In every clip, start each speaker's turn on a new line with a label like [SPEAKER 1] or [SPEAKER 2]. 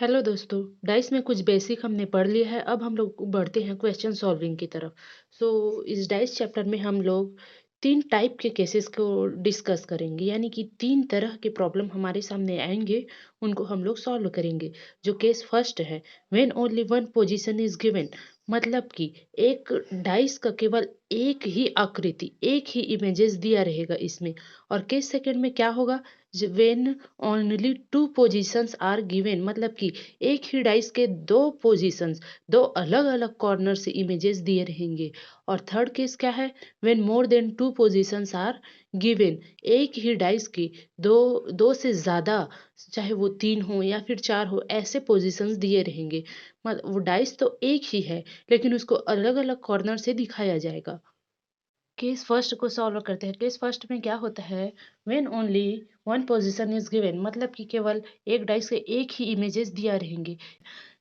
[SPEAKER 1] Hello दोस्तों। Dice में कुछ बेसिक हमने पढ़ लिया है। अब हम लोग बढ़ते हैं क्वेश्चन सॉल्विंग की तरफ। इस डाइस चैप्टर में हम लोग तीन टाइप के केसेस को डिस्कस करेंगे, यानी कि तीन तरह के प्रॉब्लम हमारे सामने आएंगे, उनको हम लोग सॉल्व करेंगे। जो केस फर्स्ट है, when only one position is given, मतलब कि एक डाइस का केवल एक ही आकृति, एक ही इमेजेस दिया रहेगा इसमें। और केस सेकंड में क्या होगा, when only two positions are given, मतलब कि एक ही डाइस के दो पोजीशंस, दो अलग अलग कॉर्नर से इमेजेस दिए रहेंगे। और थर्ड केस क्या है, when more than two positions are given, एक ही डाइस की दो दो से ज़्यादा, चाहे वो तीन हो या फिर चार हो, ऐसे पोजीशंस दिए रहेंगे। मतलब वो डाइस तो एक ही है, लेकिन उसको अलग अलग कॉर्नर से दिखाया जाएगा। केस फर्स्ट को सॉल्व करते हैं। केस फर्स्ट में क्या होता है, when only one position is given, मतलब कि केवल एक डाइस के एक ही इमेजेस दिया रहेंगे।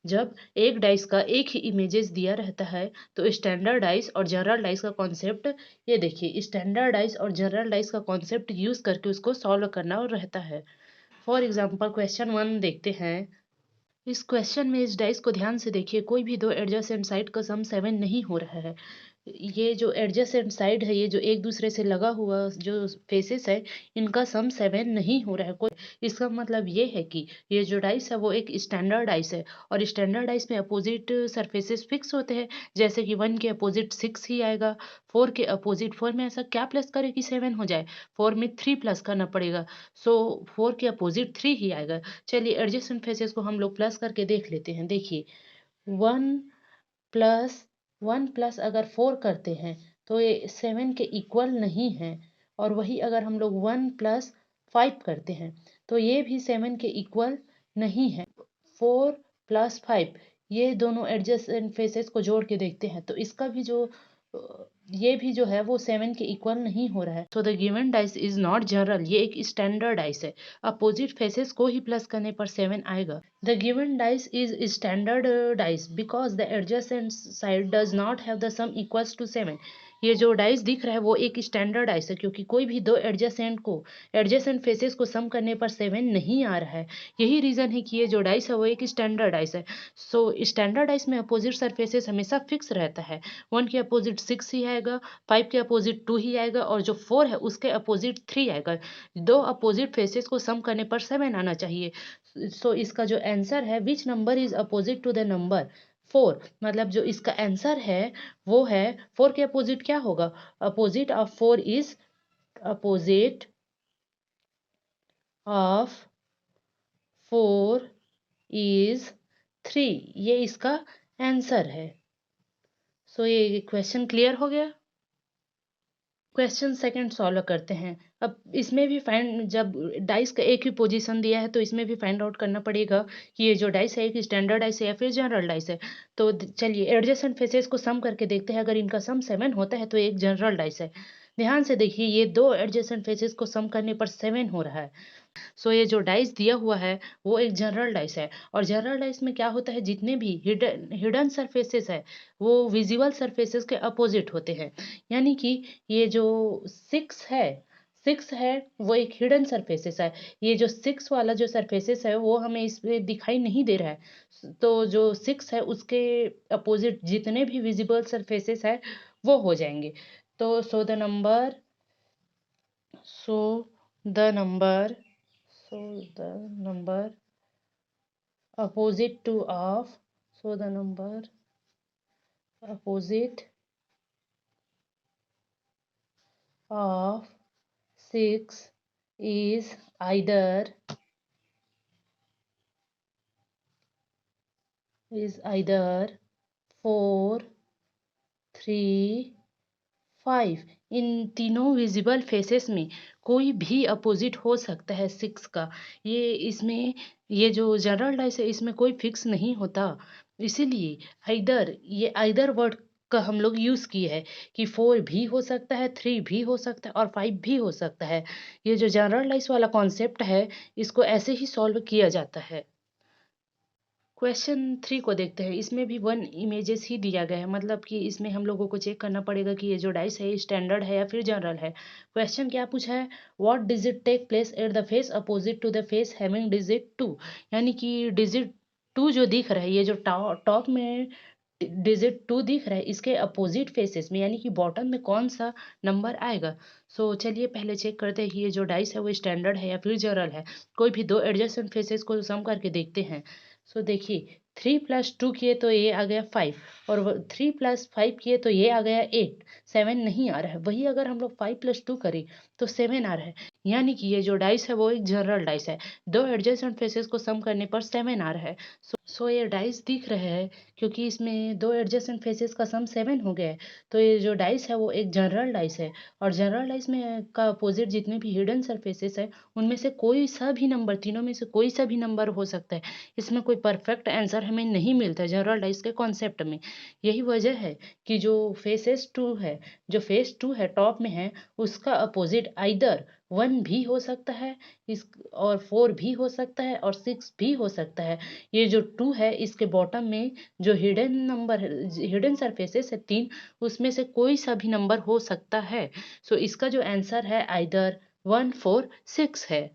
[SPEAKER 1] जब एक डाइस का एक ही इमेजेस दिया रहता है तो स्टैंडर्ड डाइस और जनरल डाइस का कॉन्सेप्ट, ये देखिए, स्टैंडर्ड डाइस और जनरल डाइस का कॉन्सेप्ट यूज करके उसको सॉल्व करना रहता है। फॉर एग्जाम्पल क्वेश्चन वन देखते हैं। इस क्वेश्चन में इस डाइस को ध्यान से देखिए, कोई भी दो एडजेसेंट साइड का सम 7 नहीं हो रहा है। ये जो एडजेसेंट साइड है, ये जो एक दूसरे से लगा हुआ जो फेसेस है, इनका सम 7 नहीं हो रहा है कोई। इसका मतलब ये है कि ये जो डाइस है वो एक स्टैंडर्ड डाइस है, और स्टैंडर्ड डाइस में अपोजिट सरफेसेस फिक्स होते हैं। जैसे कि 1 के अपोजिट 6 ही आएगा, 4 के अपोजिट 4 में ऐसा क्या प्लस करे कि 7 हो जाए, 4 में 3 प्लस करना पड़ेगा। 4 के अपोजिट 3 ही आएगा। चलिए एडजेसेंट फेसेस को हम लोग प्लस करके देख लेते हैं। देखिए, वन प्लस वन प्लस अगर 4 करते हैं तो ये 7 के इक्वल नहीं है। और वही अगर हम लोग 1 प्लस 5 करते हैं तो ये भी 7 के इक्वल नहीं है। 4 प्लस 5, ये दोनों एडजेसेंट फेसेस को जोड़ के देखते हैं तो इसका भी जो ये भी जो है वो 7 के इक्वल नहीं हो रहा है। तो the given dice is not general, ये एक स्टैंडर्ड डाइस है। अपोजिट फेसेस को ही प्लस करने पर 7 आएगा। The given dice is standard dice because the adjacent side does not have the sum equals to 7। ये जो डाइस दिख रहा है वो एक स्टैंडर्ड डाइस है, क्योंकि कोई भी दो एडजेसेंट फेसेस को सम करने पर 7 नहीं आ रहा है। यही रीजन है कि ये जो डाइस है वो एक स्टैंडर्ड डाइस है। स्टैंडर्ड डाइस में अपोजिट सरफेसेस हमेशा फिक्स रहता है। 1 के अपोजिट 6 ही आएगा, 5 के अपोजिट 2 ही आएगा, और जो 4 है उसके अपोजिट 3 आएगा। दो अपोजिट फेसेस को सम करने पर 7 आना चाहिए। इसका जो आंसर है, which number is opposite to the number 4, मतलब जो इसका आंसर है वो है 4 के अपोजिट क्या होगा, opposite of 4 is opposite of 4 is 3, ये इसका आंसर है। ये क्वेश्चन क्लियर हो गया। क्वेश्चन सेकंड सॉल्व करते हैं। अब इसमें भी फाइंड, जब डाइस का एक ही पोजीशन दिया है तो इसमें भी फाइंड आउट करना पड़ेगा कि ये जो डाइस है एक स्टैंडर्ड डाइस है या फिर जनरल डाइस है। तो चलिए एडजेसेंट फेसेस को सम करके देखते हैं। अगर इनका सम 7 होता है तो एक जनरल डाइस है। ध्यान से देखिए, ये दो एडजेसेंट फेसेस को सम करने पर 7 हो रहा है। ये जो डाइस दिया हुआ है वो एक जनरल डाइस है। और जनरल डाइस में क्या होता है, जितने भी हिडन सरफेसेस है वो विजिबल सरफेसेस के अपोजिट होते हैं। यानी कि ये जो 6 है वो एक हिडन सरफेसेस है। ये जो 6 वाला जो सरफेसेस है वो हमें इसमें दिखाई नहीं दे रहा है। तो जो 6 है उसके अपोजिट जितने भी विजिबल सरफेसेस है वो हो जाएंगे। तो so the number opposite to of the number opposite of 6 is either 4, 3, 5। इन तीनों विजिबल फेसेस में कोई भी अपोजिट हो सकता है 6 का। ये जो जनरल डाइस है इसमें कोई फिक्स नहीं होता। इसीलिए ये आइदर वर्ड का हम लोग यूज किए हैं कि 4 भी हो सकता है, 3 भी हो सकता है और 5 भी हो सकता है। ये जो जनरल डाइस वाला कॉन्सेप्ट है इसको ऐसे ही सॉल्व किया जाता है। क्वेश्चन 3 को देखते हैं। इसमें भी 1 इमेजेस ही दिया गया है, मतलब कि इसमें हम लोगों को चेक करना पड़ेगा कि ये जो डाइस है स्टैंडर्ड है या फिर जनरल है। क्वेश्चन क्या पूछा है, what digit take place at the face opposite to the face having digit 2, यानी कि डिजिट 2 जो दिख रहा है, ये जो टॉप में डिजिट 2 दिख रहा है, इसके अपोजिट फेसेस में यानी कि बॉटम में कौन सा नंबर आएगा। सो चलिए पहले चेक करते हैं कि ये जो डाइस है वो स्टैंडर्ड है या फिर जनरल है। कोई भी दो एडजेसेंट फेसेस को सम करके देखते हैं। सो देखिए, 3 + 2 किए तो ये आ गया 5, और 3 + 5 किए तो ये आ गया 8। 7 नहीं आ रहा है। वही अगर हम लोग 5 + 2 करें तो 7 आ रहा है, यानी कि ये जो डाइस है वो एक जनरल डाइस है। दो एडजेसेंट फेसेस को सम करने पर 7 आ रहा है। सो ये डाइस दिख रहे हैं क्योंकि इसमें दो एडजेसेंट फेसेस का सम 7 हो गया है। तो ये जो डाइस है वो एक जनरल डाइस है, और जनरल डाइस में का अपोजिट जितने भी हिडन सरफेसेस है उनमें से कोई सा भी नंबर, तीनों में से कोई सा भी नंबर हो सकता है। इसमें कोई परफेक्ट आंसर हमें नहीं मिलता जनरल डाइस के कॉन्सेप्ट में। यही वजह है कि जो फेसेस टू है, जो फेस टू है टॉप में है, उसका अपोजिट आइदर 1 भी हो सकता है, इस और 4 भी हो सकता है, और 6 भी हो सकता है। ये जो 2 है इसके बॉटम में जो हिडन नंबर, हिडन सरफेसेस है 3, उसमें से कोई सा भी नंबर हो सकता है। सो इसका जो आंसर है आइदर 1, 4, 6 है।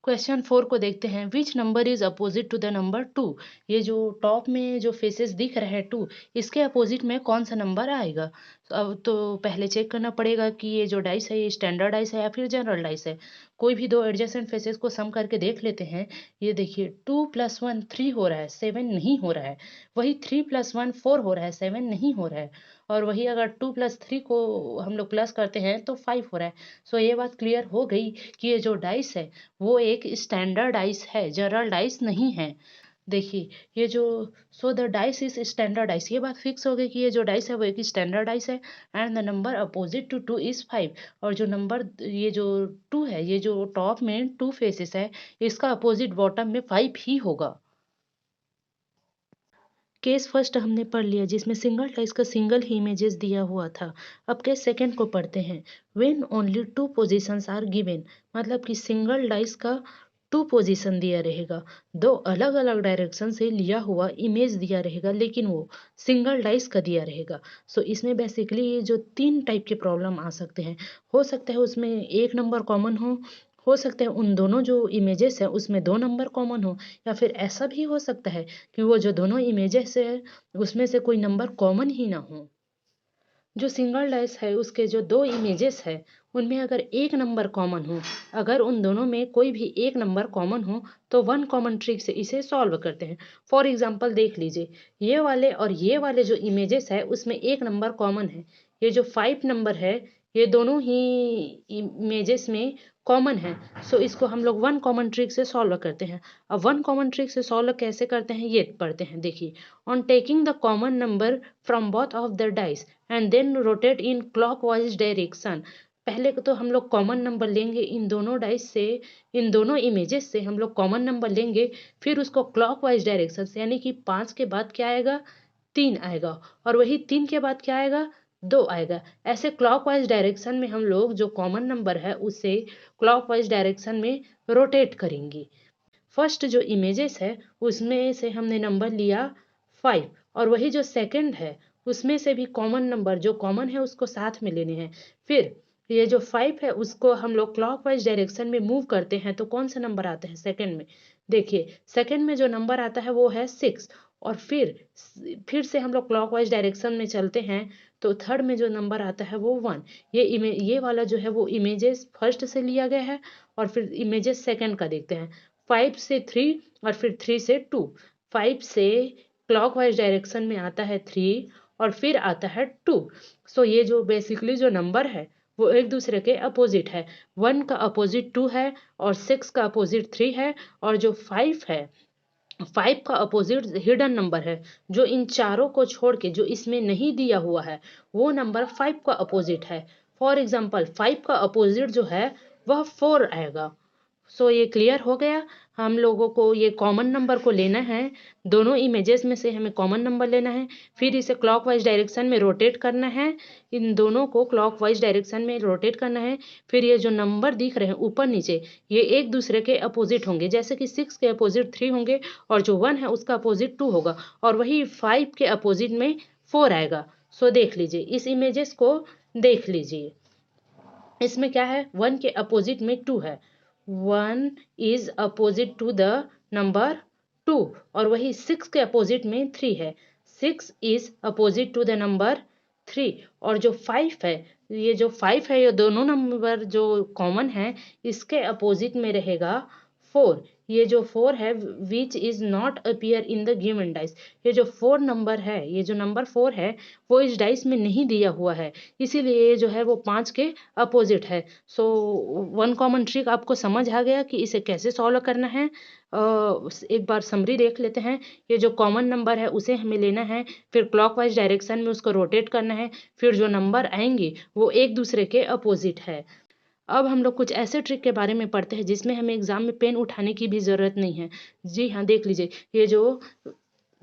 [SPEAKER 1] क्वेश्चन 4 को देखते हैं। Which number is opposite to the number 2। ये जो टॉप में जो फेसेस दिख रहे हैं 2, इसके अपोजिट में कौन सा नंबर आएगा। अब तो पहले चेक करना पड़ेगा कि ये जो डाइस है ये स्टैंडर्ड डाइस है या फिर जनरल डाइस है। कोई भी दो एडजेसेंट फेसेस को सम करके देख लेते हैं। ये देखिए, 2 + 1 3 हो रहा है, 7 नहीं हो रहा है। वही 3 + 1 4 हो रहा है, 7 नहीं हो रहा है। और वही अगर 2 + 3 को हम लोग प्लस करते हैं तो 5 हो रहा है। सो ये बात क्लियर हो गई कि ये जो डाइस है वो एक स्टैंडर्ड डाइस है, जनरल डाइस नहीं है। देखिए, ये जो so the dice is standard dice, ये बात फिक्स हो गई कि ये जो डाइस है वो एक स्टैंडर्ड डाइस है। And the number opposite to 2 is 5। और जो नंबर, ये जो 2 है, ये जो टॉप में 2 फेसेस है, इसका अपोजिट बॉटम में 5 ही होगा। केस फर्स्ट हमने पढ़ लिया जिसमें सिंगल डाइस का सिंगल ही इमेजेस दिया हुआ था। अब केस सेकंड को पढ़ते हैं। When only 2 positions are given, मतलब कि सिंगल डाइस का 2 पोजीशन दिया रहेगा, दो अलग अलग डायरेक्शन से लिया हुआ इमेज दिया रहेगा, लेकिन वो सिंगल डाइस का दिया रहेगा। सो इसमें बेसिकली ये जो 3 टाइप के प्रॉब्लम आ सकते हैं। हो सकता है उसमें एक नंबर कॉमन हो सकता है उन दोनों जो इमेजेस है उसमें 2 नंबर कॉमन हो, या फिर ऐसा भी हो सकता है कि वो जो दोनों इमेजेस है उसमें से कोई नंबर कॉमन ही ना हो। जो सिंगल डाइस है उसके जो दो इमेजेस है उनमें अगर एक नंबर कॉमन हो, अगर उन दोनों में कोई भी एक नंबर कॉमन हो, तो वन कॉमन ट्रिक से इसे सॉल्व करते हैं। फॉर एग्जांपल देख लीजिए, ये वाले और ये वाले जो इमेजेस है उसमें एक नंबर कॉमन है। ये जो 5 नंबर है ये दोनों ही इमेजेस में कॉमन है। सो इसको हम लोग वन कॉमन ट्रिक से सॉल्व करते हैं। अब वन कॉमन ट्रिक से सॉल्व कैसे करते हैं ये पढ़ते हैं। देखिए, on taking the common number from both of the dice and then rotate in clockwise direction. पहले तो हम लोग कॉमन नंबर लेंगे इन दोनों डाइस से, इन दोनों इमेजेस से हम लोग कॉमन नंबर लेंगे, फिर उसको क्लॉकवाइज डायरेक्शन से, यानी कि 5 के बाद क्या आएगा, 3 आएगा, और वही 3 के बाद क्या आएगा, 2 आएगा। ऐसे क्लॉकवाइज डायरेक्शन में हम लोग जो कॉमन नंबर है उसे क्लॉकवाइज डायरेक्शन में रोटेट करेंगे। फर्स्ट जो इमेजेस है उसमें से हमने नंबर लिया 5, और वही जो सेकंड है उसमें से भी कॉमन नंबर जो कॉमन है उसको साथ में लेने हैं। फिर ये जो 5 है उसको हम लोग क्लॉकवाइज डायरेक्शन में मूव करते हैं, तो कौन सा नंबर आता है सेकंड में। देखिए, सेकंड में जो नंबर आता है वो है 6, और फिर से हम लोग क्लॉकवाइज डायरेक्शन में चलते हैं, तो थर्ड में जो नंबर आता है वो 1। ये वाला जो है वो इमेजेस फर्स्ट से लिया गया है, और फिर इमेजेस सेकंड का देखते हैं। 5 से 3 और फिर 3 से 2। 5 से क्लॉकवाइज डायरेक्शन में आता है 3, और फिर आता है 2। सो ये जो बेसिकली जो नंबर है वो एक दूसरे के अपोजिट है। 1 का अपोजिट 2 है, और 6 का अपोजिट 3 है, और जो 5 है, 5 का अपोजिट हिडन नंबर है। जो इन चारों को छोड़ के जो इसमें नहीं दिया हुआ है वो नंबर 5 का अपोजिट है। फॉर एग्जाम्पल 5 का अपोजिट जो है वह 4 आएगा। सो ये क्लियर हो गया। हम लोगों को ये कॉमन नंबर को लेना है, दोनों इमेजेस में से हमें कॉमन नंबर लेना है, फिर इसे क्लॉकवाइज डायरेक्शन में रोटेट करना है, इन दोनों को क्लॉकवाइज डायरेक्शन में रोटेट करना है। फिर ये जो नंबर दिख रहे हैं ऊपर नीचे, ये एक दूसरे के अपोजिट होंगे, जैसे कि 6 के अपोजिट 3 होंगे, और जो 1 है उसका अपोजिट 2 होगा, और वही 5 के अपोजिट में 4 आएगा। सो देख लीजिए, इस इमेजेस को देख लीजिए, इसमें क्या है, 1 के अपोजिट में 2 है। 1 is opposite to the number 2 और वही 6 के अपोजिट में 3 है। 6 is opposite to the number 3 और जो 5 है, ये जो 5 है ये दोनों नंबर जो कॉमन है इसके अपोजिट में रहेगा 4। ये जो 4 है which is not appear in the given dice, ये जो 4 नंबर है, ये जो नंबर 4 है वो इस डाइस में नहीं दिया हुआ है, इसीलिए ये जो है वो 5 के अपोजिट है। सो वन कॉमन ट्रिक आपको समझ आ गया कि इसे कैसे सॉल्व करना है। एक बार समरी देख लेते हैं। ये जो कॉमन नंबर है उसे हमें लेना है, फिर क्लॉकवाइज डायरेक्शन में उसको रोटेट करना है, फिर जो नंबर आएंगे वो एक दूसरे के अपोजिट है। अब हम लोग कुछ ऐसे ट्रिक के बारे में पढ़ते हैं जिसमें हमें एग्जाम में पेन उठाने की भी ज़रूरत नहीं है। जी हाँ, देख लीजिए, ये जो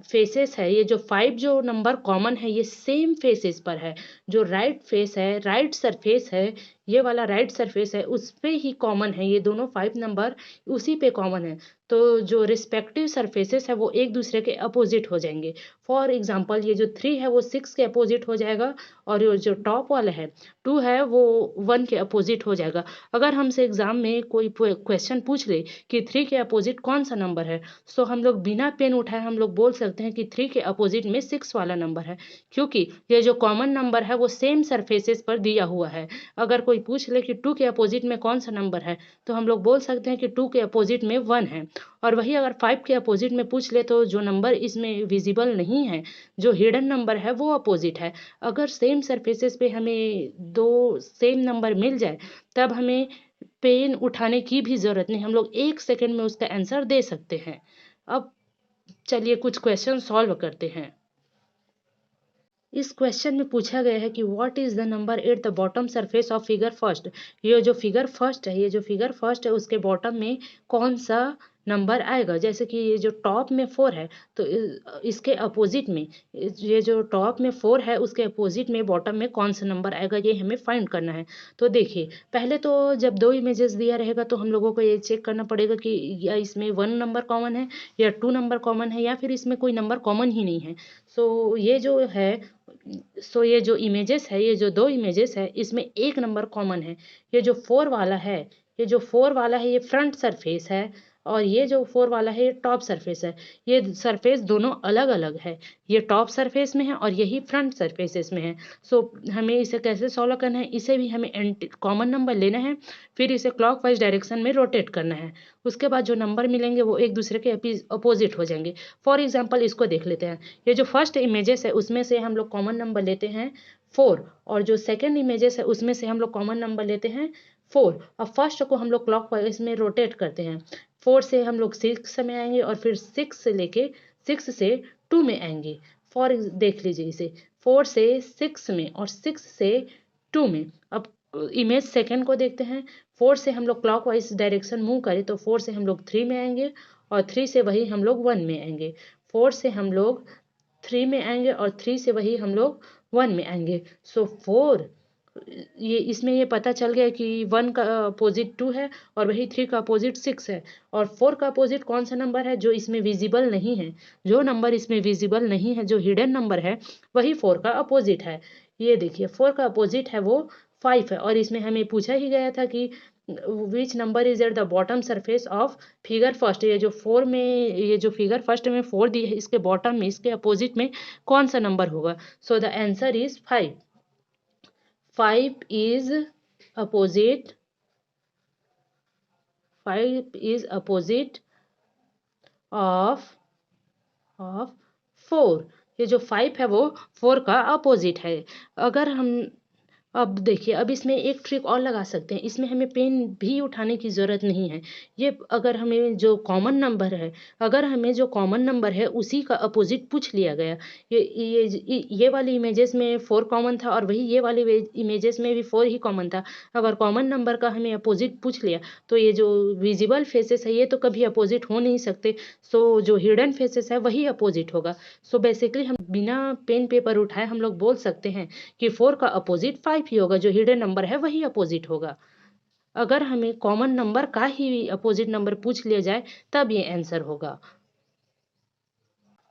[SPEAKER 1] फेसेस है, ये जो 5 जो नंबर कॉमन है ये सेम फेसेस पर है। जो राइट फेस है, राइट सरफेस है, ये वाला राइट सरफेस है उस पे ही कॉमन है, ये दोनों 5 नंबर उसी पे कॉमन है। तो जो रिस्पेक्टिव सरफेसेस है वो एक दूसरे के अपोजिट हो जाएंगे। फॉर एग्जांपल ये जो 3 है वो 6 के अपोजिट हो जाएगा और ये जो टॉप वाला है 2 है वो 1 के अपोजिट हो जाएगा। अगर हमसे एग्जाम में कोई क्वेश्चन पूछ ले कि 3 के अपोजिट कौन सा नंबर है, सो हम लोग बिना पेन उठाए हम लोग बोल सकते हैं कि 3 के अपोजिट में 6 वाला नंबर है, क्योंकि ये जो कॉमन नंबर है वो सेम सरफेसेस पर दिया हुआ है। अगर कोई पूछ ले कि 2 के अपोजिट में कौन सा नंबर है, तो हम लोग बोल सकते हैं कि 2 के अपोजिट में 1 है। और वही अगर 5 के अपोजिट में पूछ ले तो जो नंबर इसमें विजिबल नहीं है, जो हिडन नंबर है वो अपोजिट है। अगर सेम सरफेसेस पे हमें दो सेम नंबर मिल जाए तब हमें पेन उठाने की भी जरूरत नहीं, हम लोग 1 सेकंड में उसका आंसर दे सकते हैं। अब चलिए कुछ क्वेश्चन सॉल्व करते हैं। इस क्वेश्चन में पूछा गया है कि what is the number at the bottom surface of figure first. ये जो फिगर फर्स्ट है, ये जो फिगर फर्स्ट है उसके बॉटम में कौन सा नंबर आएगा। जैसे कि ये जो टॉप में 4 है तो इसके अपोजिट में, ये जो टॉप में 4 है उसके अपोजिट में बॉटम में कौन सा नंबर आएगा ये हमें फाइंड करना है। तो देखिए, पहले तो जब दो इमेजेस दिया रहेगा तो हम लोगों को ये चेक करना पड़ेगा कि या इसमें 1 नंबर कॉमन है या 2 नंबर कॉमन है या फिर इसमें कोई नंबर कॉमन ही नहीं है। ये जो इमेजेस है, ये जो दो इमेजेस है इसमें एक नंबर कॉमन है। ये जो 4 वाला है, ये जो 4 वाला है ये फ्रंट सरफेस है और ये जो 4 वाला है ये टॉप सरफेस है। ये सरफेस दोनों अलग अलग है, ये टॉप सरफेस में है और यही फ्रंट सरफेसेस में है। सो हमें इसे कैसे सॉल्व करना है, इसे भी हमें कॉमन नंबर लेना है, फिर इसे क्लॉकवाइज डायरेक्शन में रोटेट करना है। उसके बाद जो नंबर मिलेंगे वो एक दूसरे के अपोजिट हो जाएंगे। फॉर एग्जाम्पल इसको देख लेते हैं। ये जो फर्स्ट इमेजेस है उसमें से हम लोग कॉमन नंबर लेते हैं 4 और जो सेकंड इमेजेस है उसमें से हम लोग कॉमन नंबर लेते हैं 4। अब फर्स्ट को हम लोग क्लॉकवाइज में रोटेट करते हैं। 4 से हम लोग 6 में आएंगे और फिर 6 से लेके 6 से 2 में आएंगे। देख लीजिए इसे, 4 से 6 में और 6 से 2 में। अब इमेज सेकंड को देखते हैं। 4 से हम लोग क्लॉकवाइज डायरेक्शन मूव करें तो 4 से हम लोग 3 में आएंगे और 3 से वही हम लोग 1 में आएंगे। 4 से हम लोग 3 में आएंगे और 3 से वही हम लोग 1 में आएंगे। सो 4, ये इसमें ये पता चल गया कि 1 का अपोजिट 2 है और वही 3 का अपोजिट 6 है। और 4 का अपोजिट कौन सा नंबर है जो इसमें विजिबल नहीं है। जो नंबर इसमें विजिबल नहीं है, जो हिडन नंबर है, वही 4 का अपोजिट है। ये देखिए 4 का अपोजिट है वो 5 है और इसमें हमें पूछा ही गया था कि which number is at the bottom surface of figure first. ये जो 4 में, ये जो फिगर फर्स्ट में 4 दी है इसके बॉटम में, इसके अपोजिट में कौन सा नंबर होगा। So the answer is 5। 5 is opposite 5 is opposite of 4। ये जो 5 है वो 4 का अपोजिट है। अगर हम अब देखिए, अब इसमें एक ट्रिक और लगा सकते हैं, इसमें हमें पेन भी उठाने की ज़रूरत नहीं है। ये अगर हमें जो कॉमन नंबर है, अगर हमें जो कॉमन नंबर है उसी का अपोजिट पूछ लिया गया, ये वाली इमेजेस में 4 कॉमन था और वही ये वाली इमेजेस में भी 4 ही कॉमन था। अगर कॉमन नंबर का हमें अपोजिट पूछ लिया तो ये जो विजिबल फेसेस है ये तो कभी अपोजिट हो नहीं सकते। सो जो हिडन फेसेस है वही अपोजिट होगा। सो बेसिकली हम बिना पेन पेपर उठाए हम लोग बोल सकते हैं कि 4 का अपोजिट 5 ही होगा, जो हिडन नंबर है वही अपोजिट होगा। अगर हमें कॉमन नंबर का ही अपोजिट नंबर पूछ लिया जाए तब ये आंसर होगा।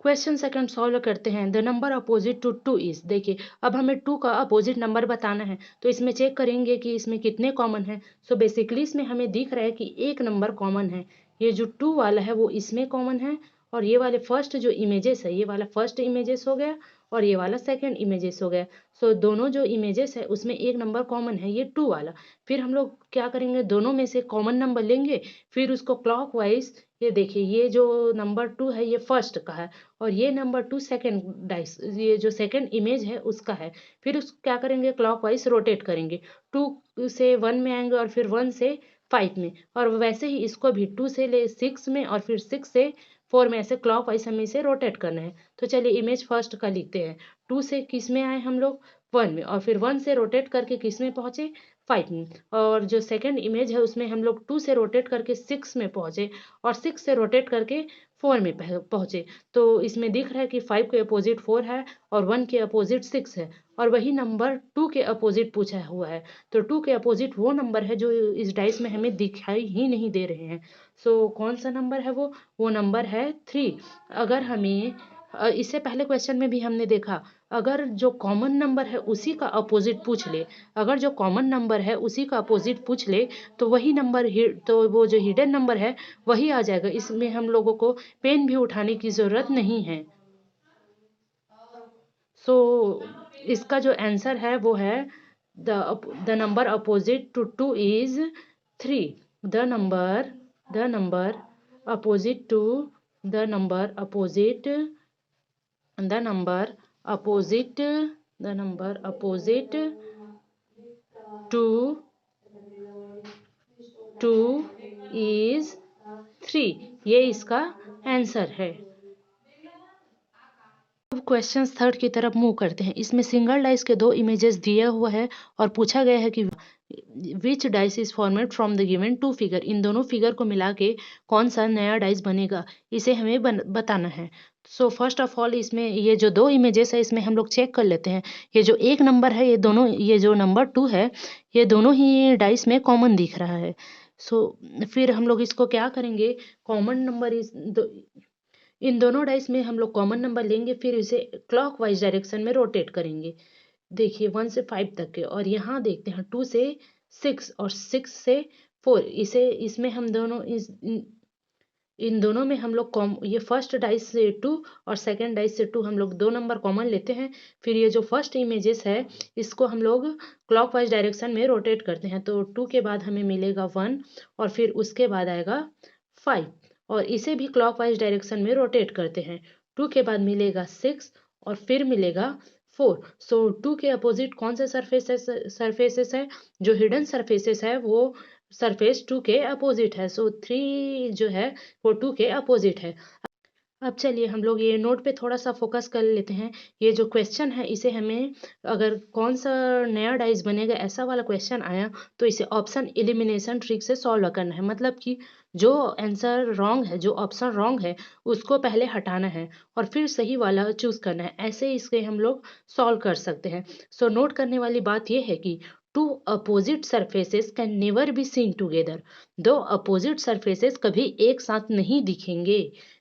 [SPEAKER 1] क्वेश्चन सेकंड सॉल्व करते हैं। The number opposite to 2 is. देखिए, अब हमें 2 का अपोजिट नंबर बताना है तो इसमें चेक करेंगे कि इसमें कितने कॉमन है। सो बेसिकली इसमें हमें दिख रहा है कि एक नंबर कॉमन है। ये जो 2 वाला है वो इसमें कॉमन है, और ये वाले फर्स्ट जो इमेजेस है, ये वाला फर्स्ट इमेजेस हो गया और ये वाला सेकंड इमेजेस हो गया। सो दोनों जो इमेजेस है उसमें एक नंबर कॉमन है, ये 2 वाला। फिर हम लोग क्या करेंगे, दोनों में से कॉमन नंबर लेंगे, फिर उसको क्लॉकवाइज, ये देखिए ये जो नंबर 2 है ये फर्स्ट का है, और ये नंबर 2 सेकंड डाइस, ये जो सेकंड इमेज है उसका है। फिर उसको क्या करेंगे, क्लॉकवाइज रोटेट करेंगे, 2 से 1 में आएंगे और फिर 1 से 5 में, और वैसे ही इसको भी 2 से ले 6 में और फिर 6 से 4 में, ऐसे क्लॉकवाइज हमें इसे रोटेट करना है। तो चलिए इमेज फर्स्ट का लिखते हैं। 2 से किस में आए हम लोग, 1 में, और फिर 1 से रोटेट करके किस में पहुंचे, 5 में। और जो सेकंड इमेज है उसमें हम लोग 2 से रोटेट करके 6 में पहुंचे, और 6 से रोटेट करके 4 में पहुंचे। तो इसमें दिख रहा है कि 5 के अपोजिट 4 है और 1 के अपोजिट 6 है, और वही नंबर 2 के अपोजिट पूछा हुआ है। तो 2 के अपोजिट वो नंबर है जो इस डाइस में हमें दिखाई ही नहीं दे रहे हैं। सो कौन सा नंबर है वो नंबर है 3। अगर हमें इससे पहले क्वेश्चन में भी हमने देखा, अगर जो कॉमन नंबर है उसी का अपोजिट पूछ ले, अगर जो कॉमन नंबर है उसी का अपोजिट पूछ ले, तो वही नंबर, तो वो जो हिडन नंबर है वही आ जाएगा। इसमें हम लोगों को पेन भी उठाने की ज़रूरत नहीं है। सो इसका जो आंसर है वो है the number opposite to 2 is 3। The number opposite to the number opposite the number opposite the number opposite to 2 is 3। ये इसका आंसर है। अब क्वेश्चन थर्ड की तरफ मूव करते हैं। इसमें सिंगल डाइस के 2 इमेजेस दिया हुआ है और पूछा गया है कि which dice is formed from the given 2 figure. इन दोनों फिगर को मिला के कौन सा नया डाइस बनेगा, इसे हमें बताना है। सो फर्स्ट ऑफ ऑल इसमें ये जो 2 इमेजेस है इसमें हम लोग चेक कर लेते हैं। ये जो एक नंबर है, ये जो नंबर 2 है, ये दोनों ही डाइस में कॉमन दिख रहा है। सो फिर हम लोग इसको क्या करेंगे, कॉमन नंबर इन दोनों डाइस में हम लोग कॉमन नंबर लेंगे, फिर इसे क्लॉकवाइज डायरेक्शन में रोटेट करेंगे। देखिए 1 से 5 तक के, और यहाँ देखते हैं 2 से 6 और 6 से 4। इसमें हम दोनों इन दोनों में हम लोग ये फर्स्ट डाइस से 2 और सेकंड डाइस से 2 हम लोग 2 नंबर कॉमन लेते हैं। फिर ये जो फर्स्ट इमेजेस है इसको हम लोग क्लॉकवाइज डायरेक्शन में रोटेट करते हैं। तो 2 के बाद हमें मिलेगा 1 और फिर उसके बाद आएगा 5, और इसे भी क्लॉकवाइज डायरेक्शन में रोटेट करते हैं। 2 के बाद मिलेगा 6 और फिर मिलेगा 4। सो 2 के अपोजिट कौन से सरफेसेस है, जो हिडन सरफेसेस है वो सरफेस 2 के अपोजिट है। सो 3 जो है वो 2 के अपोजिट है। अब चलिए हम लोग ये नोट पे थोड़ा सा फोकस कर लेते हैं। ये जो क्वेश्चन है इसे हमें, अगर कौन सा नया डाइस बनेगा ऐसा वाला क्वेश्चन आया तो इसे ऑप्शन एलिमिनेशन ट्रिक से सॉल्व करना है। मतलब कि जो आंसर रॉन्ग है, जो ऑप्शन रॉन्ग है उसको पहले हटाना है और फिर सही वाला चूज करना है। ऐसे इसके हम लोग सॉल्व कर सकते हैं। सो नोट करने वाली बात यह है कि two opposite surfaces can never be seen together. 2 opposite surfaces कभी एक साथ नहीं दिखेंगे।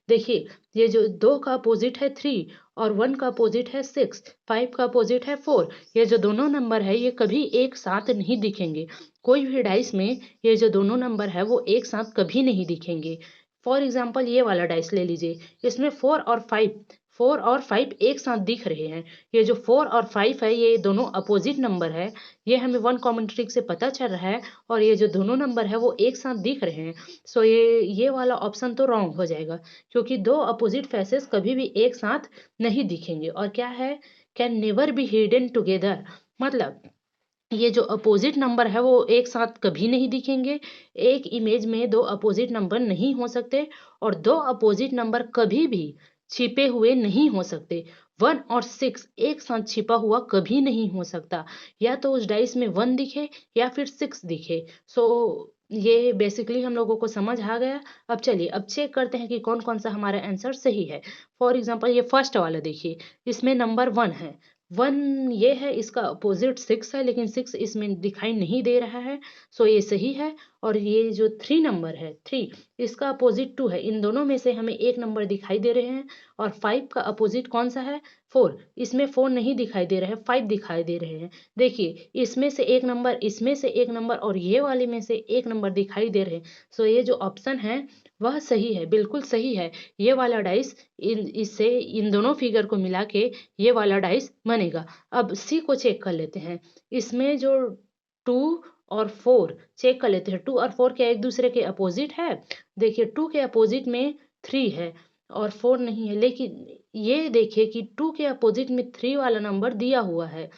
[SPEAKER 1] देखिए ये जो 2 का अपोजिट है 3 और 1 का अपोजिट है 6, 5 का अपोजिट है 4, ये जो दोनों नंबर है ये कभी एक साथ नहीं दिखेंगे। कोई भी डाइस में ये जो दोनों नंबर है वो एक साथ कभी नहीं दिखेंगे। फॉर एग्जाम्पल ये वाला डाइस ले लीजिए, इसमें 4 और 5 एक साथ दिख रहे हैं। ये जो 4 और 5 है ये दोनों अपोजिट नंबर है, ये हमें 1 कॉमन ट्रिक से पता चल रहा है, और ये जो दोनों नंबर है वो एक साथ दिख रहे हैं। सो ये वाला ऑप्शन तो रॉन्ग हो जाएगा, क्योंकि 2 अपोजिट फेसेस कभी भी एक साथ नहीं दिखेंगे। और क्या है, can never B hidden together, मतलब ये जो अपोजिट नंबर है वो एक साथ कभी नहीं दिखेंगे। एक इमेज में 2 अपोजिट नंबर नहीं हो सकते, और 2 अपोजिट नंबर कभी भी छिपे हुए नहीं हो सकते। 1 और 6 एक साथ छिपा हुआ कभी नहीं हो सकता, या तो उस डाइस में 1 दिखे या फिर 6 दिखे। सो ये बेसिकली हम लोगों को समझ आ गया। अब चलिए अब चेक करते हैं कि कौन कौन सा हमारा आंसर सही है। फॉर एग्जाम्पल ये फर्स्ट वाला देखिए, इसमें नंबर 1 है, 1 ये है, इसका अपोजिट 6 है, लेकिन 6 इसमें दिखाई नहीं दे रहा है। सो ये सही है। और ये जो 3 नंबर है 3, इसका अपोजिट 2 है। इन दोनों में से हमें एक नंबर दिखाई दे रहे हैं। और 5 का अपोजिट कौन सा है? 4। इसमें 4 नहीं दिखाई दे रहा है, 5 दिखाई दे रहे हैं। देखिए, इसमें से एक नंबर, इसमें से एक नंबर और ये वाले में से एक नंबर दिखाई दे रहे हैं। सो ये जो ऑप्शन है वह सही है, बिल्कुल सही है। ये वाला डाइस इससे इन दोनों फिगर को मिला के ये वाला डाइस बनेगा। अब सी को चेक कर लेते हैं। इसमें जो 2 और 4 चेक कर लेते हैं। 2 और 4 क्या एक दूसरे के अपोजिट है? देखिए, 2 के अपोजिट में 3 है और 4 नहीं है। लेकिन ये देखिए कि 2 के अपोजिट में 3 वाला नंबर दिया हुआ है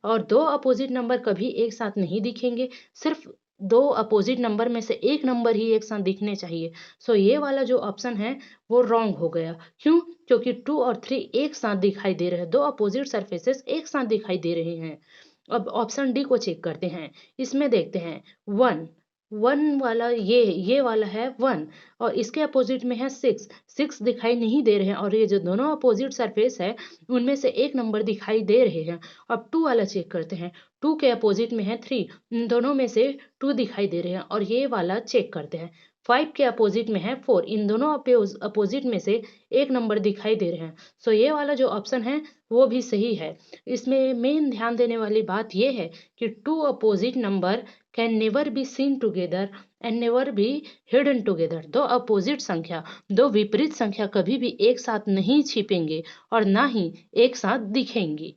[SPEAKER 1] और दो अपोजिट नंबर कभी एक साथ नहीं दिखेंगे। सिर्फ दो अपोजिट नंबर में से एक नंबर ही एक साथ दिखने चाहिए। सो ये वाला जो ऑप्शन है वो रॉन्ग हो गया। क्यों? क्योंकि 2 और 3 एक साथ दिखाई दे रहे हैं, दो अपोजिट सरफेसेस एक साथ दिखाई दे रहे हैं। अब ऑप्शन डी को चेक करते हैं। इसमें देखते हैं 1, 1 वाला ये वाला है 1 और इसके अपोजिट में है 6, 6 दिखाई नहीं दे रहे हैं और ये जो दोनों अपोजिट सरफेस है उनमें से एक नंबर दिखाई दे रहे हैं। अब 2 वाला चेक करते हैं। 2 के अपोजिट में है 3, इन दोनों में से 2 दिखाई दे रहे हैं और ये वाला चेक करते हैं। 5 के अपोजिट में है 4, इन दोनों अपोजिट में से एक नंबर दिखाई दे रहे हैं। सो ये वाला जो ऑप्शन है वो भी सही है। इसमें मेन ध्यान देने वाली बात यह है कि 2 opposite number can never be seen together and never be hidden together. दो अपोजिट संख्या, दो विपरीत संख्या कभी भी एक साथ नहीं छिपेंगे और ना ही एक साथ दिखेंगी।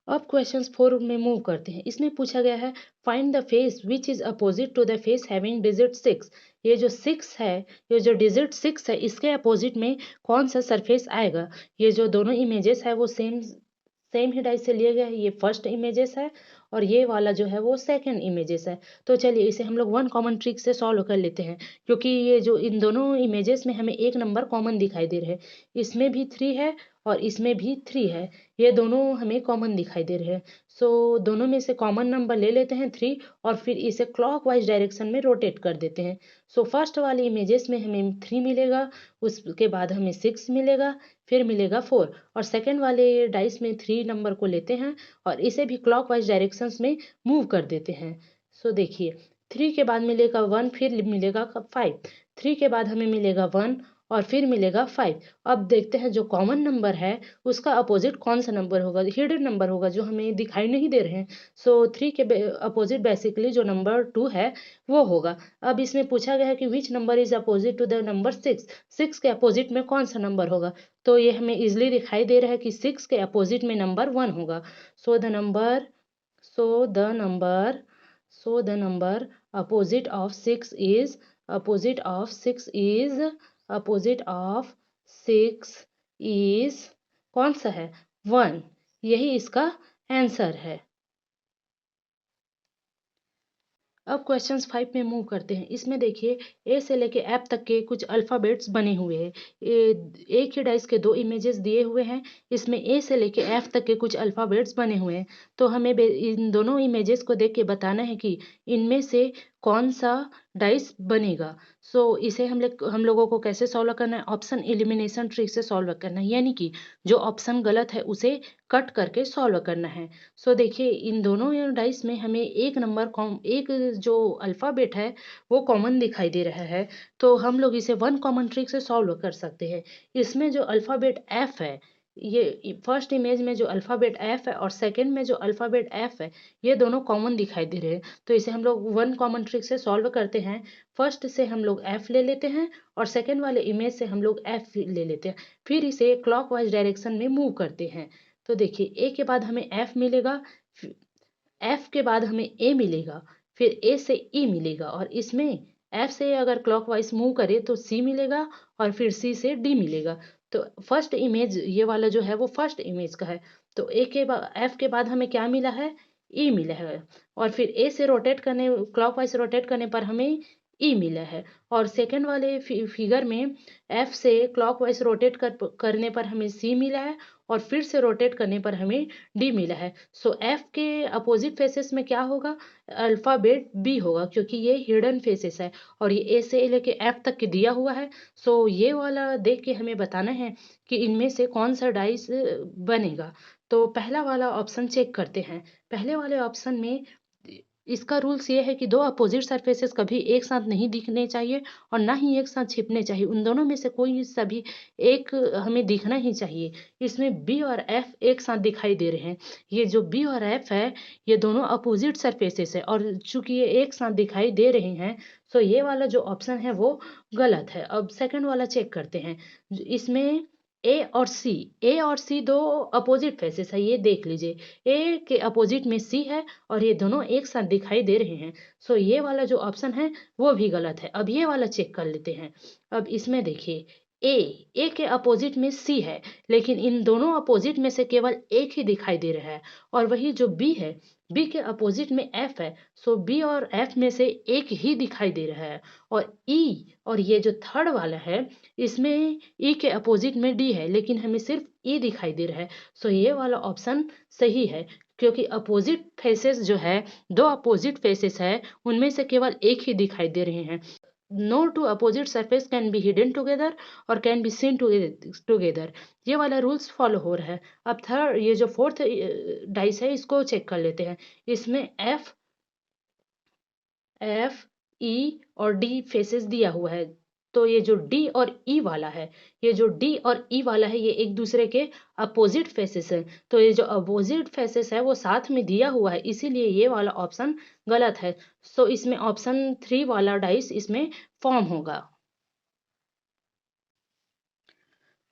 [SPEAKER 1] अब क्वेश्चन 4 में मूव करते हैं। इसमें पूछा गया है find the face which is opposite to the face having digit 6। ये जो 6 है, ये जो डिजिट 6 है, इसके अपोजिट में कौन सा सरफेस आएगा? ये जो दोनों इमेजेस है वो सेम सेम ही डाइस से लिए गए हैं। ये फर्स्ट इमेजेस है और ये वाला जो है वो सेकंड इमेजेस है। तो चलिए इसे हम लोग वन कॉमन ट्रिक से सॉल्व कर लेते हैं। क्योंकि ये जो इन दोनों इमेजेस में हमें एक नंबर कॉमन दिखाई दे रहे हैं। इसमें भी 3 है और इसमें भी 3 है। ये दोनों हमें कॉमन दिखाई दे रहे हैं। सो दोनों में से कॉमन नंबर ले लेते हैं 3 और फिर इसे क्लॉकवाइज डायरेक्शन में रोटेट कर देते हैं। सो फर्स्ट वाली इमेजेस में हमें 3 मिलेगा, उसके बाद हमें 6 मिलेगा, फिर मिलेगा 4 और सेकेंड वाले डाइस में 3 नंबर को लेते हैं और इसे भी क्लॉकवाइज डायरेक्शंस में मूव कर देते हैं। सो देखिए, 3 के बाद मिलेगा 1, फिर मिलेगा 5, 3 के बाद हमें मिलेगा 1 और फिर मिलेगा 5। अब देखते हैं जो कॉमन नंबर है उसका अपोजिट कौन सा नंबर होगा? हिडन नंबर होगा जो हमें दिखाई नहीं दे रहे हैं। सो 3 के अपोजिट बेसिकली जो नंबर 2 है वो होगा। अब इसमें पूछा गया है कि which number is opposite to the number 6। 6 के अपोजिट में कौन सा नंबर होगा? तो ये हमें इजिली दिखाई दे रहा है कि 6 के अपोजिट में नंबर 1 होगा। So the number so the number so the number opposite of 6 is opposite of 6 is opposite of 6 is कौन सा है? 1। यही इसका आंसर है। अब क्वेश्चंस 5 में मूव करते हैं। इसमें देखिए ए से लेके एफ तक के कुछ अल्फ़ाबेट्स बने हुए हैं। एक ही डाइस के दो इमेजेस दिए हुए हैं। इसमें ए से लेके एफ तक के कुछ अल्फ़ाबेट्स बने हुए हैं। तो हमें इन दोनों इमेजेस को देख के बताना है कि इनमें से कौन सा डाइस बनेगा। सो इसे हम लोगों को कैसे सॉल्व करना है? ऑप्शन एलिमिनेशन ट्रिक से सॉल्व करना है, यानी कि जो ऑप्शन गलत है उसे कट करके सॉल्व करना है। सो देखिए, इन दोनों डाइस में हमें एक नंबर एक जो अल्फ़ाबेट है वो कॉमन दिखाई दे रहा है। तो हम लोग इसे वन कॉमन ट्रिक से सॉल्व कर सकते हैं। इसमें जो अल्फ़ाबेट एफ है, ये फर्स्ट इमेज में जो अल्फ़ाबेट एफ है और सेकंड में जो अल्फ़ाबेट एफ है, ये दोनों कॉमन दिखाई दे रहे हैं। तो इसे हम लोग वन कॉमन ट्रिक से सॉल्व करते हैं। फर्स्ट से हम लोग एफ ले लेते हैं और सेकंड वाले इमेज से हम लोग एफ ले लेते हैं। फिर इसे क्लॉकवाइज डायरेक्शन में मूव करते हैं। तो देखिए, ए के बाद हमें एफ मिलेगा, एफ के बाद हमें ए मिलेगा, फिर ए से ई मिलेगा और इसमें एफ से अगर क्लॉकवाइज मूव करें तो सी मिलेगा और फिर सी से डी मिलेगा। तो फर्स्ट इमेज ये वाला जो है वो फर्स्ट इमेज का है। तो ए के बाद एफ के बाद हमें क्या मिला है? ई मिला है और फिर ए से रोटेट करने क्लॉकवाइज रोटेट करने पर हमें ई मिला है। और सेकंड वाले फिगर में एफ से क्लॉकवाइज रोटेट करने पर हमें सी मिला है और फिर से रोटेट करने पर हमें डी मिला है। सो एफ के अपोजिट फेसेस में क्या होगा? अल्फाबेट बी होगा, क्योंकि ये हिडन फेसेस है और ये ए से लेके एफ तक के दिया हुआ है। सो ये वाला देख के हमें बताना है कि इनमें से कौन सा डाइस बनेगा। तो पहला वाला ऑप्शन चेक करते हैं। पहले वाले ऑप्शन में इसका रूल्स ये है कि दो अपोजिट सरफेसेस कभी एक साथ नहीं दिखने चाहिए और ना ही एक साथ छिपने चाहिए। उन दोनों में से कोई सभी एक हमें दिखना ही चाहिए। इसमें बी और एफ एक साथ दिखाई दे रहे हैं। ये जो बी और एफ है ये दोनों अपोजिट सरफेसेस है और चूंकि ये एक साथ दिखाई दे रहे हैं तो ये वाला जो ऑप्शन है वो गलत है। अब सेकंड वाला चेक करते हैं। इसमें ए और सी दो अपोजिट फेसेस है, ये देख लीजिए। ए के अपोजिट में सी है और ये दोनों एक साथ दिखाई दे रहे हैं। सो ये वाला जो ऑप्शन है वो भी गलत है। अब ये वाला चेक कर लेते हैं। अब इसमें देखिए ए के अपोजिट में सी है लेकिन इन दोनों अपोजिट में से केवल एक ही दिखाई दे रहा है। और वही जो बी है, बी के अपोजिट में एफ है। सो बी और एफ में से एक ही दिखाई दे रहा है। और ई और ये जो थर्ड वाला है इसमें ई के अपोजिट में डी है लेकिन हमें सिर्फ ई दिखाई दे रहा है। सो ये वाला ऑप्शन सही है क्योंकि अपोजिट फेसेस जो है, दो अपोजिट फेसेस है उनमें से केवल एक ही दिखाई दे रहे हैं। No two opposite surface can be hidden together और कैन बी सीन टुगेदर। ये वाला रूल्स फॉलो हो रहा है। अब थर्ड ये जो फोर्थ डाइस है इसको चेक कर लेते हैं। इसमें एफ एफ ई और डी फेसेस दिया हुआ है। तो ये जो डी और ई वाला है, ये जो डी और ई वाला है ये एक दूसरे के अपोजिट फेसेस है। तो ये जो अपोजिट फेसेस है वो साथ में दिया हुआ है इसीलिए ये वाला ऑप्शन गलत है। सो इसमें ऑप्शन 3 वाला डाइस इसमें फॉर्म होगा।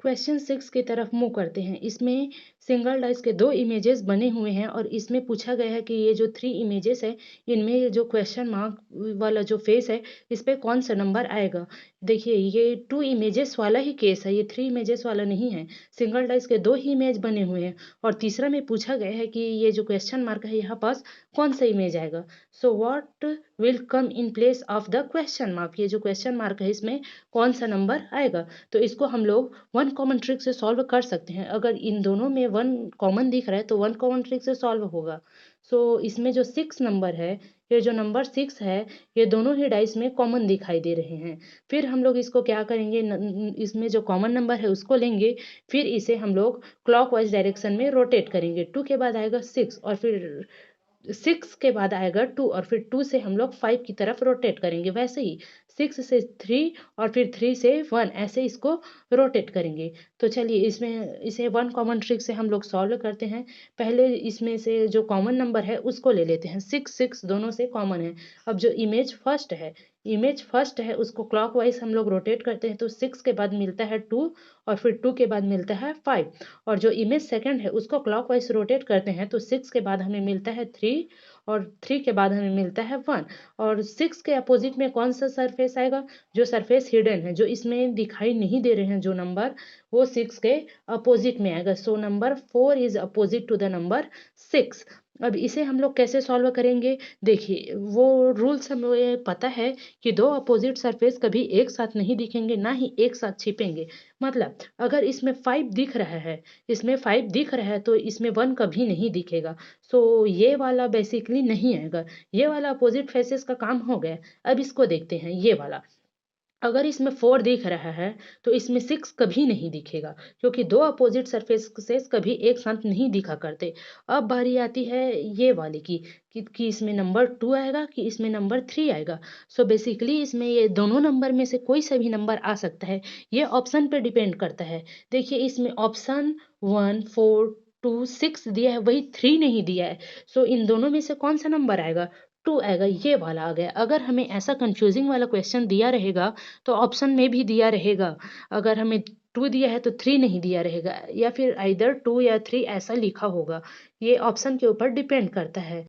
[SPEAKER 1] क्वेश्चन 6 की तरफ मूव करते हैं। इसमें सिंगल डाइस के दो इमेजेस बने हुए हैं और इसमें पूछा गया है कि ये जो 3 इमेजेस है इनमें ये जो क्वेश्चन मार्क वाला जो फेस है इस पे कौन सा नंबर आएगा। देखिए ये 2 इमेजेस वाला ही केस है, ये 3 इमेजेस वाला नहीं है। सिंगल डाइस के दो ही इमेज बने हुए हैं और तीसरा में पूछा गया है कि ये जो क्वेश्चन मार्क है यहाँ पास कौन सा इमेज आएगा। So what will come in place of the question mark, ये जो क्वेश्चन मार्क है इसमें कौन सा नंबर आएगा। तो इसको हम लोग वन कॉमन ट्रिक से सॉल्व कर सकते हैं। अगर इन दोनों में वन कॉमन दिख रहा है तो वन कॉमन ट्रिक से सॉल्व होगा। सो इसमें जो 6 नंबर है, ये जो नंबर 6 है ये दोनों ही डाइस में कॉमन दिखाई दे रहे हैं। फिर हम लोग इसको क्या करेंगे, इसमें जो कॉमन नंबर है उसको लेंगे, फिर इसे हम लोग क्लॉकवाइज डायरेक्शन में रोटेट करेंगे। 2 के बाद आएगा 6 और फिर 6 के बाद आएगा 2 और फिर 2 से हम लोग 5 की तरफ रोटेट करेंगे। वैसे ही 6 से 3 और फिर 3 से 1 ऐसे इसको रोटेट करेंगे। तो चलिए इसमें इसे वन कॉमन ट्रिक से हम लोग सॉल्व करते हैं। पहले इसमें से जो कॉमन नंबर है उसको ले लेते हैं। 6 दोनों से कॉमन है। अब जो इमेज फर्स्ट है उसको क्लॉकवाइज हम लोग रोटेट करते हैं तो 6 के बाद मिलता है 2 और फिर 2 के बाद मिलता है 5। और जो इमेज सेकंड है उसको क्लॉकवाइज रोटेट करते हैं तो 6 के बाद हमें मिलता है 3 और 3 के बाद हमें मिलता है 1। और 6 के अपोजिट में कौन सा सरफेस आएगा, जो सरफेस हिडन है, जो इसमें दिखाई नहीं दे रहे हैं जो नंबर, वो 6 के अपोजिट में आएगा। So number 4 is opposite to the number 6। अब इसे हम लोग कैसे सॉल्व करेंगे, देखिए वो रूल्स हमें पता है कि दो अपोजिट सरफेस कभी एक साथ नहीं दिखेंगे ना ही एक साथ छिपेंगे। मतलब अगर इसमें 5 दिख रहा है, तो इसमें 1 कभी नहीं दिखेगा। सो ये वाला बेसिकली नहीं आएगा। ये वाला अपोजिट फेसेस का काम हो गया। अब इसको देखते हैं ये वाला। अगर इसमें 4 दिख रहा है तो इसमें 6 कभी नहीं दिखेगा क्योंकि दो अपोजिट सरफेसेस कभी एक साथ नहीं दिखा करते। अब बारी आती है ये वाली की कि इसमें नंबर 2 आएगा कि इसमें नंबर 3 आएगा। सो बेसिकली इसमें ये दोनों नंबर में से कोई सा भी नंबर आ सकता है, ये ऑप्शन पे डिपेंड करता है। देखिए इसमें ऑप्शन 1 4 2 6 दिया है, वही 3 नहीं दिया है। सो इन दोनों में से कौन सा नंबर आएगा, 2 आएगा। ये वाला आ गया। अगर हमें ऐसा कंफ्यूजिंग वाला क्वेश्चन दिया रहेगा तो ऑप्शन में भी दिया रहेगा। अगर हमें 2 दिया है तो 3 नहीं दिया रहेगा या फिर आइदर 2 या 3 ऐसा लिखा होगा। ये ऑप्शन के ऊपर डिपेंड करता है।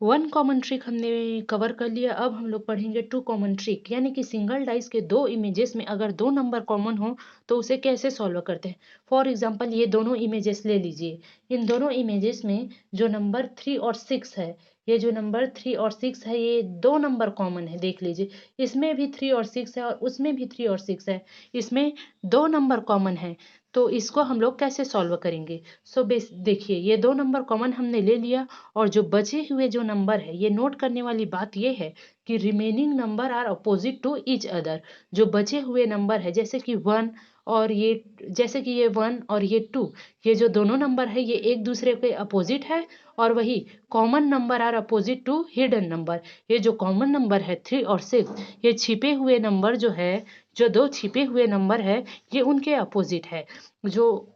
[SPEAKER 1] वन कॉमन ट्रिक हमने कवर कर लिया। अब हम लोग पढ़ेंगे 2 कॉमन ट्रिक, यानी कि सिंगल डाइस के दो इमेजेस में अगर दो नंबर कॉमन हो तो उसे कैसे सॉल्व करते हैं। फॉर एग्जांपल ये दोनों इमेजेस ले लीजिए। इन दोनों इमेजेस में जो नंबर 3 और 6 है, ये जो नंबर 3 और 6 है ये दो नंबर कॉमन है। देख लीजिए इसमें भी 3 और 6 है और उसमें भी 3 और 6 है। इसमें दो नंबर कॉमन है। तो इसको हम लोग कैसे सॉल्व करेंगे। सो बेस देखिए ये दो नंबर कॉमन हमने ले लिया और जो बचे हुए जो नंबर है, ये नोट करने वाली बात ये है कि remaining number are opposite to each other. जो बचे हुए नंबर है जैसे कि 1 और ये जैसे कि ये 1 और ये 2, ये जो दोनों नंबर है ये एक दूसरे के अपोजिट है, और वही common number are opposite to hidden number. ये जो कॉमन नंबर है 3 और 6, ये छिपे हुए नंबर जो है, जो दो छिपे हुए नंबर है, ये उनके अपोजिट है। जो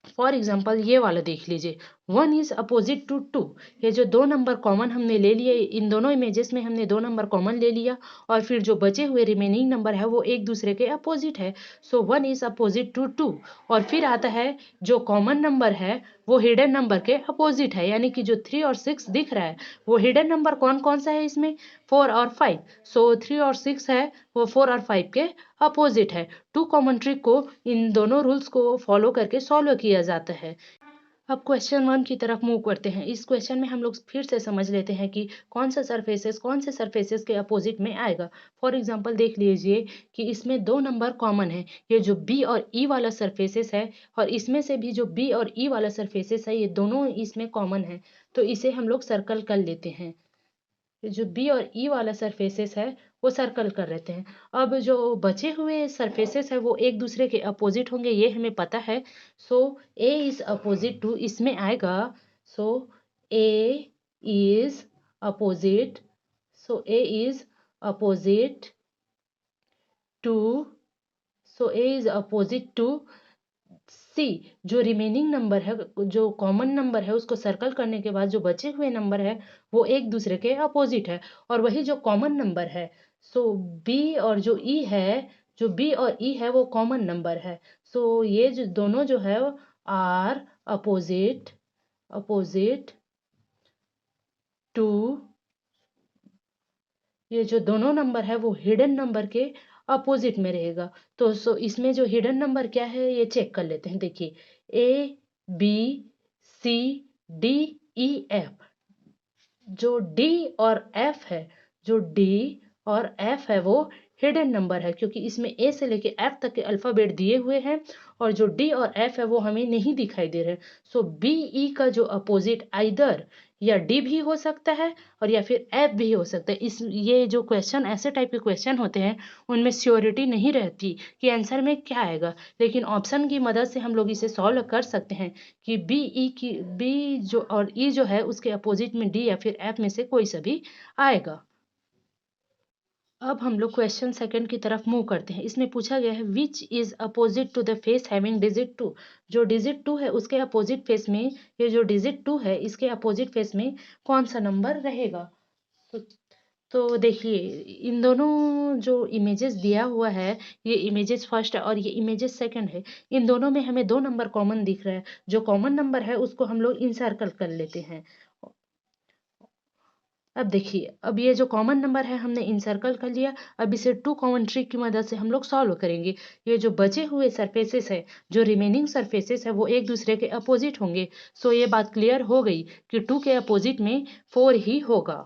[SPEAKER 1] फॉर एग्जाम्पल ये वाला देख लीजिए, 1 इज अपोजिट टू 2। ये जो दो नंबर कॉमन हमने ले लिए, इन दोनों इमेजेस में हमने दो नंबर कॉमन ले लिया, और फिर जो बचे हुए रिमेनिंग नंबर है वो एक दूसरे के अपोजिट है। सो 1 इज अपोजिट टू 2। और फिर आता है जो कॉमन नंबर है वो हिडन नंबर के अपोजिट है, यानी कि जो 3 और 6 दिख रहा है वो हिडन नंबर कौन कौन सा है इसमें, 4 और 5। सो 3 और 6 है वो 4 और 5 के अपोजिट है। टू कॉमन ट्रिक को इन दोनों रूल्स को फॉलो करके सॉल्व किया जाता है। अब क्वेश्चन 1 की तरफ मूव करते हैं। इस क्वेश्चन में हम लोग फिर से समझ लेते हैं कि कौन से सरफेसेस के अपोजिट में आएगा। फॉर एग्जांपल देख लीजिए कि इसमें दो नंबर कॉमन है, ये जो बी और ई वाला सरफेसेस है, और इसमें से भी जो बी और ई वाला सरफेसेस है, ये दोनों इसमें कॉमन है, तो इसे हम लोग सर्कल कर लेते हैं। जो बी और ई वाला सरफेसेस है वो सर्कल कर लेते हैं। अब जो बचे हुए सरफेसेस है वो एक दूसरे के अपोजिट होंगे, ये हमें पता है। So A is opposite to, इसमें आएगा, so A is opposite, so A is opposite to, so A is opposite to C. जो रिमेनिंग नंबर है, जो कॉमन नंबर है, उसको सर्कल करने के बाद जो बचे हुए नंबर है वो एक दूसरे के अपोजिट है, और वही जो कॉमन नंबर है, सो बी और जो ई है, जो बी और ई है वो कॉमन नंबर है। सो ये जो दोनों जो है आर अपोजिट, अपोजिट टू, ये जो दोनों नंबर है वो हिडन नंबर के अपोजिट में रहेगा। तो इसमें जो हिडन नंबर क्या है ये चेक कर लेते हैं। देखिए, A B C D E F, जो डी और एफ है, जो डी और एफ है वो हिडन नंबर है, क्योंकि इसमें ए से लेके एफ तक के अल्फाबेट दिए हुए हैं, और जो डी और एफ है वो हमें नहीं दिखाई दे रहे। सो बी ई का जो अपोजिट आइदर या डी भी हो सकता है और या फिर एफ भी हो सकता है। इस ये जो क्वेश्चन ऐसे टाइप के क्वेश्चन होते हैं उनमें श्योरिटी नहीं रहती कि आंसर में क्या आएगा, लेकिन ऑप्शन की मदद से हम लोग इसे सॉल्व कर सकते हैं कि बी जो और ई जो है उसके अपोजिट में डी या फिर एफ में से कोई सा भी आएगा। अब हम लोग क्वेश्चन सेकंड की तरफ मूव करते हैं। इसमें पूछा गया है which is opposite to the face having digit 2। जो डिजिट 2 है उसके अपोजिट फेस में, ये जो डिजिट 2 है इसके अपोजिट फेस में कौन सा नंबर रहेगा। तो, तो देखिए, इन दोनों जो इमेजेस दिया हुआ है, ये इमेजेस फर्स्ट है और ये इमेजेस सेकंड है। इन दोनों में हमें दो नंबर कॉमन दिख रहा है। जो कॉमन नंबर है उसको हम लोग इंसर्कल कर लेते हैं। अब देखिए, अब ये जो कॉमन नंबर है हमने इंसर्कल कर लिया। अब इसे टू कॉमन ट्रिक की मदद से हम लोग सॉल्व करेंगे। ये जो बचे हुए सरफेसेस है, जो रिमेनिंग सरफेसेस है वो एक दूसरे के अपोजिट होंगे। सो ये बात क्लियर हो गई कि 2 के अपोजिट में 4 ही होगा।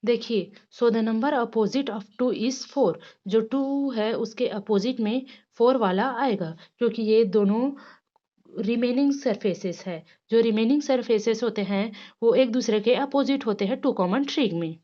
[SPEAKER 1] देखिए, so the number opposite of 2 is 4। जो 2 है उसके अपोजिट में 4 वाला आएगा, क्योंकि ये दोनों रिमेनिंग सरफेसेस है। जो रिमेनिंग सरफेसेस होते हैं वो एक दूसरे के अपोजिट होते हैं टू कॉमन ट्रिक में।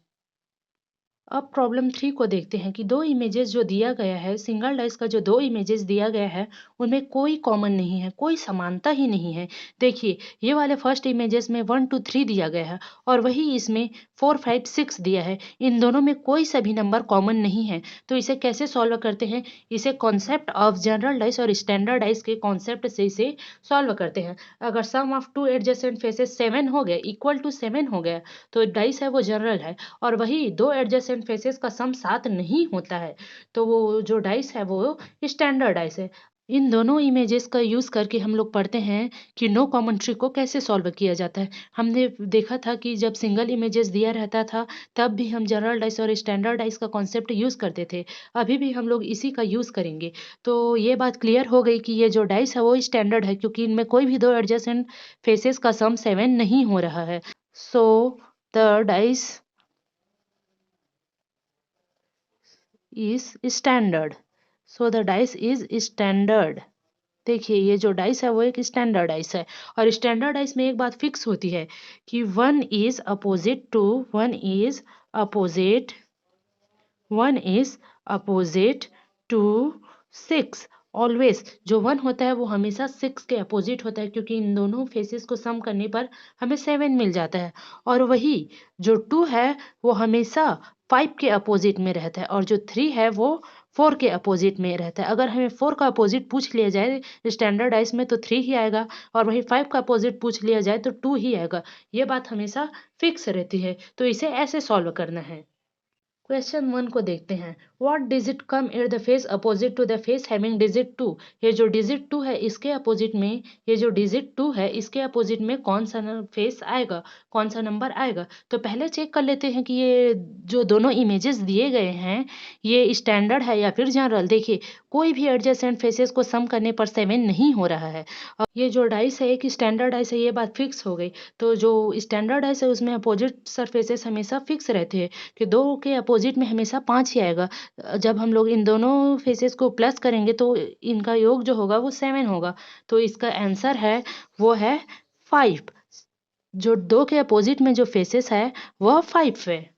[SPEAKER 1] अब प्रॉब्लम 3 को देखते हैं कि दो इमेजेस जो दिया गया है, सिंगल डाइस का जो दो इमेजेस दिया गया है उनमें कोई कॉमन नहीं है, कोई समानता ही नहीं है। देखिए, ये वाले फर्स्ट इमेजेस में 1 2 3 दिया गया है, और वही इसमें 4 5 6 दिया है। इन दोनों में कोई सा भी नंबर कॉमन नहीं है। तो इसे कैसे सॉल्व करते हैं, इसे कॉन्सेप्ट ऑफ जनरल डाइस और स्टैंडर्ड डाइस के कॉन्सेप्ट से इसे सॉल्व करते हैं। अगर सम ऑफ टू एडजेसेंट फेसेस 7 हो गया, इक्वल टू 7 हो गया, तो डाइस है वो जनरल है। और वही दो एडजेसेंट फेसेस का सम 7 नहीं होता है, तो वो जो डाइस है वो स्टैंडर्ड डाइस है। इन दोनों इमेजेस का यूज करके हम लोग पढ़ते हैं कि नो कॉमन ट्री को कैसे सॉल्व किया जाता है। हमने देखा था कि जब सिंगल इमेजेस दिया रहता था तब भी हम जनरल डाइस और स्टैंडर्ड डाइस का कॉन्सेप्ट यूज करते थे। अभी भी हम लोग इसी का यूज करेंगे। तो ये बात क्लियर हो गई कि ये जो डाइस है वो स्टैंडर्ड है, क्योंकि इनमें कोई भी दो एडजेसेंट फेसेस का सम 7 नहीं हो रहा है। So the dice is standard. So the dice is standard. देखिए ये जो डाइस है वो एक स्टैंडर्ड डाइस है। और स्टैंडर्ड डाइस में एक बात फिक्स होती है कि one is opposite one is opposite to six. Always जो वन होता है वो हमेशा सिक्स के अपोजिट होता है, क्योंकि इन दोनों फेसेस को सम करने पर हमें सेवन मिल जाता है। और वही जो टू है वो हमेशा फाइव के अपोजिट में रहता है, और जो थ्री है वो फोर के अपोजिट में रहता है। अगर हमें फोर का अपोजिट पूछ लिया जाए स्टैंडर्ड में तो थ्री ही आएगा, और वही फाइव का अपोजिट पूछ लिया जाए तो टू ही आएगा। ये बात हमेशा फिक्स रहती है, तो इसे ऐसे सॉल्व करना है। क्वेश्चन वन को देखते हैं। What digit come at the face opposite to the face having digit two. ये जो डिजिट टू है इसके अपोजिट में, ये जो डिजिट टू है इसके अपोजिट में कौन सा फेस आएगा, कौन सा नंबर आएगा। तो पहले चेक कर लेते हैं कि ये जो दोनों इमेजेस दिए गए हैं ये स्टैंडर्ड है या फिर जनरल। देखिए कोई भी एडजेसेंट फेसेस को सम करने पर सेवन नहीं हो रहा है। और ये जो डाइस है एक स्टैंडर्ड डाइस है, ये बात फिक्स हो गई। तो जो स्टैंडर्ड डाइस है उसमें अपोजिट सरफेसेस हमेशा फिक्स रहते हैं कि दो के अपोजिट में हमेशा पाँच ही आएगा। जब हम लोग इन दोनों फेसेस को प्लस करेंगे तो इनका योग जो होगा वो सेवन होगा। तो इसका आंसर है वो है फाइव। जो दो के अपोजिट में जो फेसेस है वह फाइव है।